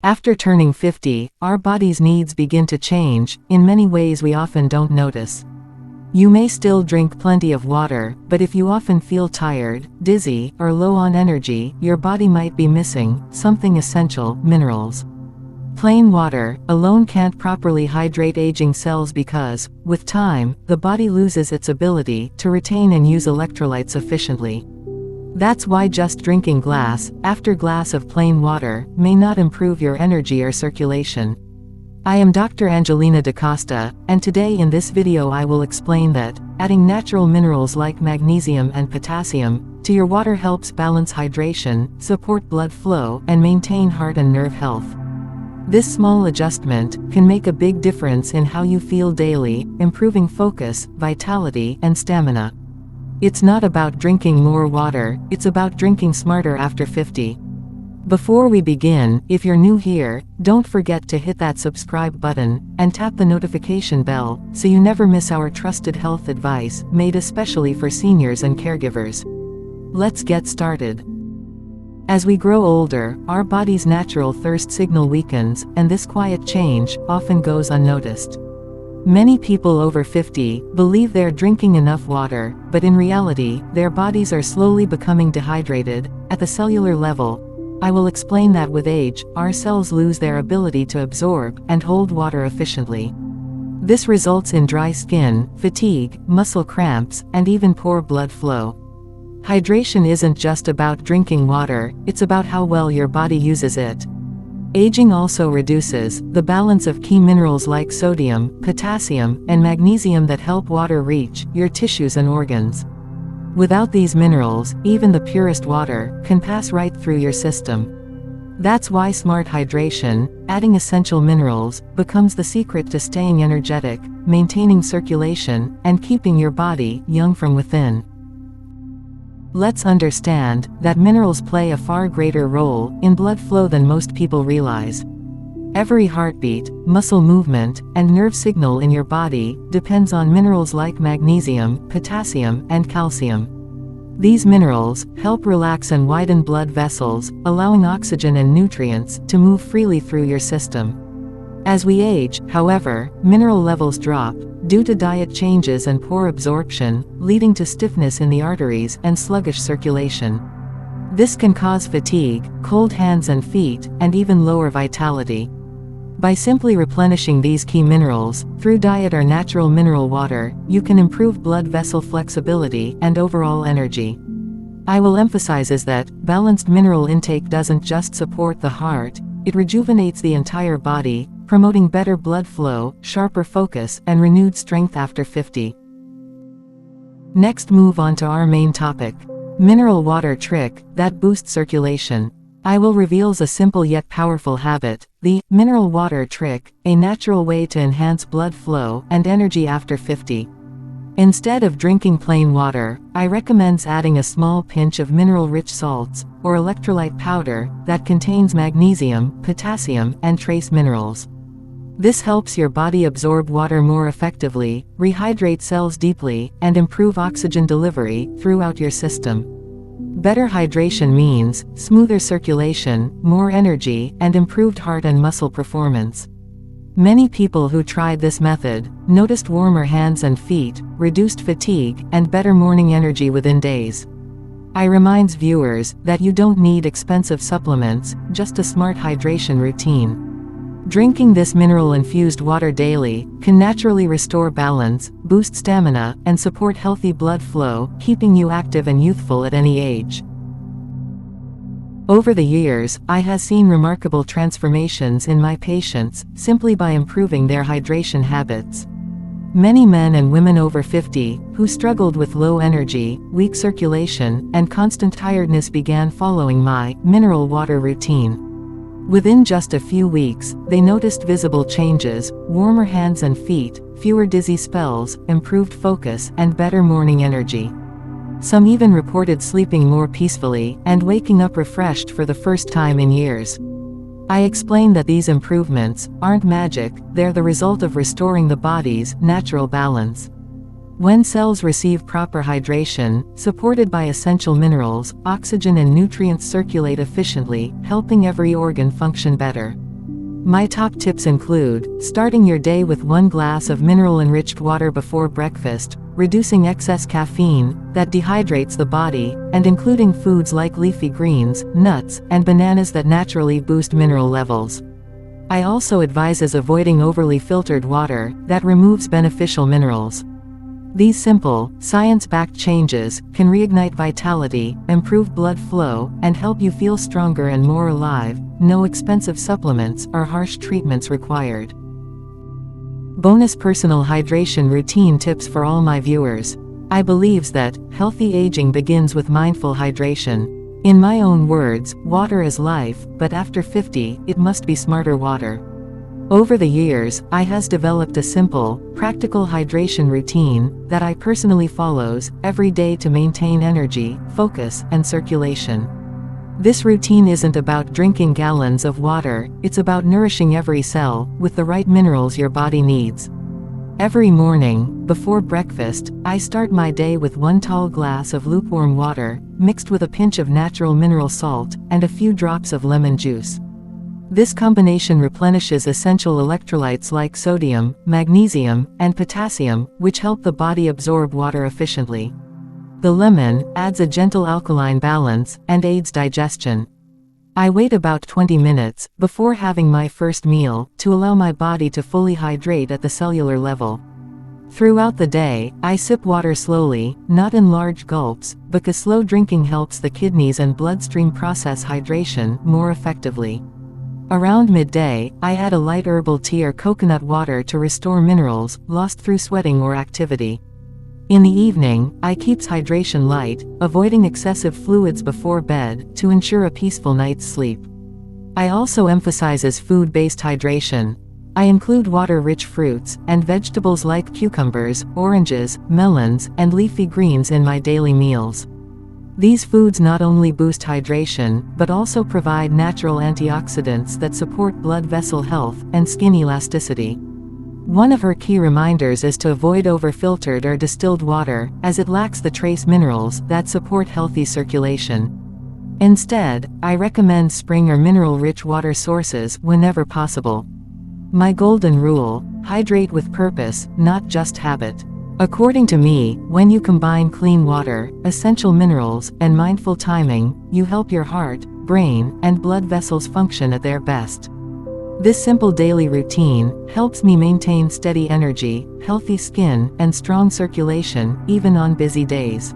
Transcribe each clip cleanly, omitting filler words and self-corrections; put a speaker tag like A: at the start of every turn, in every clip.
A: After turning 50, our body's needs begin to change, in many ways we often don't notice. You may still drink plenty of water, but if you often feel tired, dizzy, or low on energy, your body might be missing something essential: minerals. Plain water alone can't properly hydrate aging cells because, with time, the body loses its ability to retain and use electrolytes efficiently. That's why just drinking glass after glass of plain water may not improve your energy or circulation. I am Dr. Angelina Dcosta, and today in this video I will explain that adding natural minerals like magnesium and potassium to your water helps balance hydration, support blood flow, and maintain heart and nerve health. This small adjustment can make a big difference in how you feel daily, improving focus, vitality, and stamina. It's not about drinking more water, it's about drinking smarter after 50. Before we begin, if you're new here, don't forget to hit that subscribe button and tap the notification bell so you never miss our trusted health advice made especially for seniors and caregivers. Let's get started. As we grow older, our body's natural thirst signal weakens, and this quiet change often goes unnoticed. Many people over 50 believe they're drinking enough water, but in reality, their bodies are slowly becoming dehydrated. At the cellular level, I will explain that with age, our cells lose their ability to absorb and hold water efficiently. This results in dry skin, fatigue, muscle cramps, and even poor blood flow. Hydration isn't just about drinking water, it's about how well your body uses it. Aging also reduces the balance of key minerals like sodium, potassium, and magnesium that help water reach your tissues and organs. Without these minerals, even the purest water can pass right through your system. That's why smart hydration, adding essential minerals, becomes the secret to staying energetic, maintaining circulation, and keeping your body young from within. Let's understand that minerals play a far greater role in blood flow than most people realize. Every heartbeat, muscle movement, and nerve signal in your body depends on minerals like magnesium, potassium, and calcium. These minerals help relax and widen blood vessels, allowing oxygen and nutrients to move freely through your system. As we age, however, mineral levels drop due to diet changes and poor absorption, leading to stiffness in the arteries and sluggish circulation. This can cause fatigue, cold hands and feet, and even lower vitality. By simply replenishing these key minerals through diet or natural mineral water, you can improve blood vessel flexibility and overall energy. I will emphasize that balanced mineral intake doesn't just support the heart, it rejuvenates the entire body, promoting better blood flow, sharper focus, and renewed strength after 50. Next, move on to our main topic: mineral water trick that boosts circulation. I will reveal a simple yet powerful habit, the mineral water trick, a natural way to enhance blood flow and energy after 50. Instead of drinking plain water, I recommend adding a small pinch of mineral-rich salts, or electrolyte powder, that contains magnesium, potassium, and trace minerals. This helps your body absorb water more effectively, rehydrate cells deeply, and improve oxygen delivery throughout your system. Better hydration means smoother circulation, more energy, and improved heart and muscle performance. Many people who tried this method noticed warmer hands and feet, reduced fatigue, and better morning energy within days. I remind viewers that you don't need expensive supplements, just a smart hydration routine. Drinking this mineral-infused water daily can naturally restore balance, boost stamina, and support healthy blood flow, keeping you active and youthful at any age. Over the years, I have seen remarkable transformations in my patients simply by improving their hydration habits. Many men and women over 50 who struggled with low energy, weak circulation, and constant tiredness began following my mineral water routine. Within just a few weeks, they noticed visible changes: warmer hands and feet, fewer dizzy spells, improved focus, and better morning energy. Some even reported sleeping more peacefully and waking up refreshed for the first time in years. I explain that these improvements aren't magic, they're the result of restoring the body's natural balance. When cells receive proper hydration, supported by essential minerals, oxygen and nutrients circulate efficiently, helping every organ function better. My top tips include starting your day with 1 glass of mineral-enriched water before breakfast, reducing excess caffeine that dehydrates the body, and including foods like leafy greens, nuts, and bananas that naturally boost mineral levels. I also advise avoiding overly filtered water that removes beneficial minerals. These simple, science-backed changes can reignite vitality, improve blood flow, and help you feel stronger and more alive. No expensive supplements or harsh treatments required. Bonus personal hydration routine tips for all my viewers. I believes that healthy aging begins with mindful hydration. In my own words, water is life, but after 50, it must be smarter water. Over the years, I has developed a simple, practical hydration routine that I personally follows every day to maintain energy, focus, and circulation. This routine isn't about drinking gallons of water, it's about nourishing every cell with the right minerals your body needs. Every morning, before breakfast, I start my day with 1 tall glass of lukewarm water, mixed with a pinch of natural mineral salt, and a few drops of lemon juice. This combination replenishes essential electrolytes like sodium, magnesium, and potassium, which help the body absorb water efficiently. The lemon adds a gentle alkaline balance and aids digestion. I wait about 20 minutes before having my first meal to allow my body to fully hydrate at the cellular level. Throughout the day, I sip water slowly, not in large gulps, because slow drinking helps the kidneys and bloodstream process hydration more effectively. Around midday, I add a light herbal tea or coconut water to restore minerals lost through sweating or activity. In the evening, I keeps hydration light, avoiding excessive fluids before bed to ensure a peaceful night's sleep. I also emphasizes food-based hydration. I include water-rich fruits and vegetables like cucumbers, oranges, melons, and leafy greens in my daily meals. These foods not only boost hydration, but also provide natural antioxidants that support blood vessel health and skin elasticity. One of her key reminders is to avoid over-filtered or distilled water, as it lacks the trace minerals that support healthy circulation. Instead, I recommend spring or mineral-rich water sources whenever possible. My golden rule: hydrate with purpose, not just habit. According to me, when you combine clean water, essential minerals, and mindful timing, you help your heart, brain, and blood vessels function at their best. This simple daily routine helps me maintain steady energy, healthy skin, and strong circulation, even on busy days.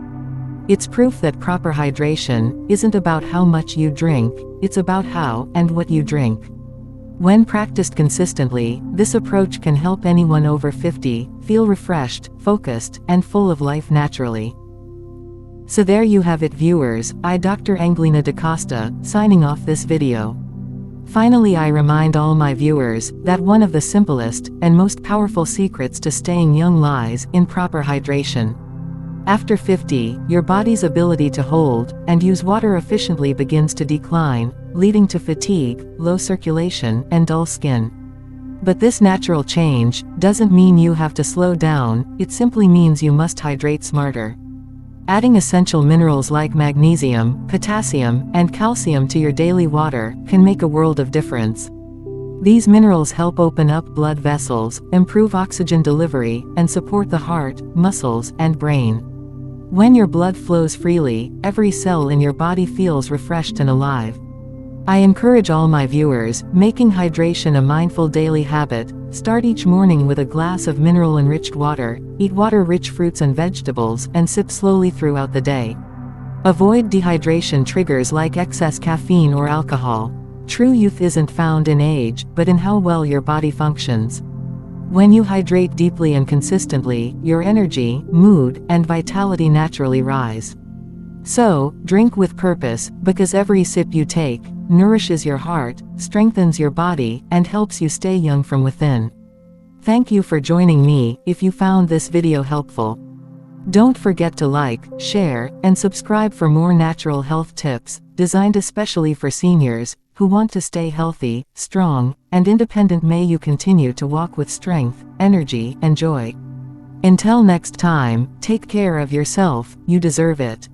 A: It's proof that proper hydration isn't about how much you drink, it's about how and what you drink. When practiced consistently, this approach can help anyone over 50 feel refreshed, focused, and full of life naturally. So there you have it, viewers. Dr. Angelina Dcosta, signing off this video. Finally, I remind all my viewers that one of the simplest and most powerful secrets to staying young lies in proper hydration. After 50, your body's ability to hold and use water efficiently begins to decline, leading to fatigue, low circulation, and dull skin. But this natural change doesn't mean you have to slow down, it simply means you must hydrate smarter. Adding essential minerals like magnesium, potassium, and calcium to your daily water can make a world of difference. These minerals help open up blood vessels, improve oxygen delivery, and support the heart, muscles, and brain. When your blood flows freely, every cell in your body feels refreshed and alive. I encourage all my viewers, making hydration a mindful daily habit. Start each morning with a glass of mineral-enriched water, eat water-rich fruits and vegetables, and sip slowly throughout the day. Avoid dehydration triggers like excess caffeine or alcohol. True youth isn't found in age, but in how well your body functions. When you hydrate deeply and consistently, your energy, mood, and vitality naturally rise. So, drink with purpose, because every sip you take nourishes your heart, strengthens your body, and helps you stay young from within. Thank you for joining me. If you found this video helpful, don't forget to like, share, and subscribe for more natural health tips, designed especially for seniors who want to stay healthy, strong, and independent. May you continue to walk with strength, energy, and joy. Until next time, take care of yourself, you deserve it.